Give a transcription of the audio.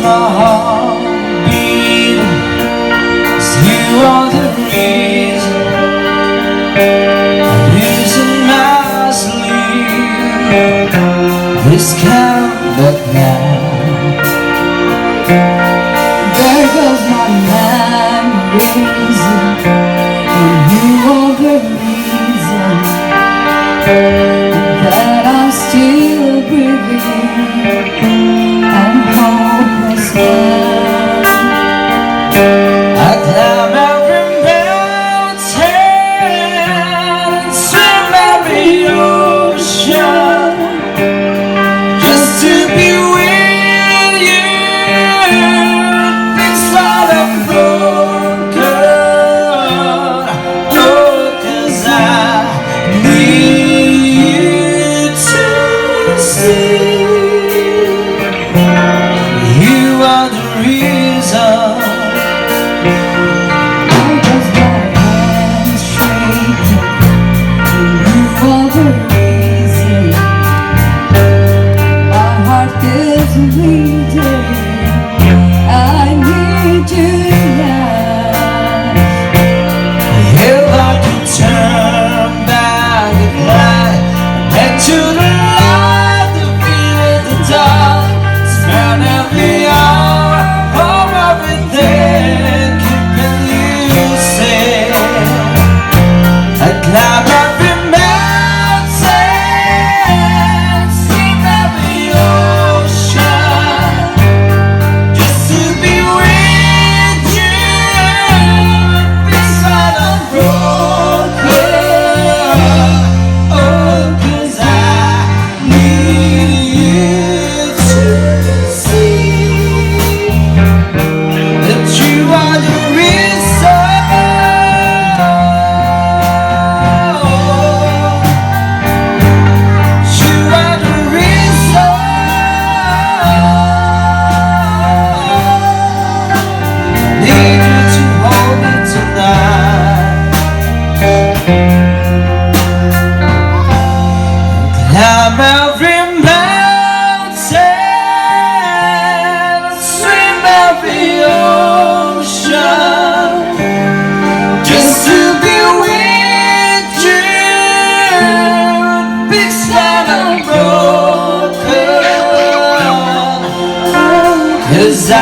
my heart beating, 'cause you are the reason my sleep is counted now. There goes my mind racing, and you are the reason that I'm still breathing and hopeless now. I climb every mountain and swim every ocean just to be with you. Things that are broken, oh, 'cause I need you to see you are the reason. I need you now. If I could turn back the light and to the light, the feel in the dark, spend every hour of everything keeping you safe. I climb every mountain, swim every ocean just to be with you. This heart I'm broken, oh, 'cause I need you to see that you are the reason. You are the reason. Need you to hold me tonight. Climb every mountain, swim every ocean just to be with you. Big sign I'm broken, 'cause I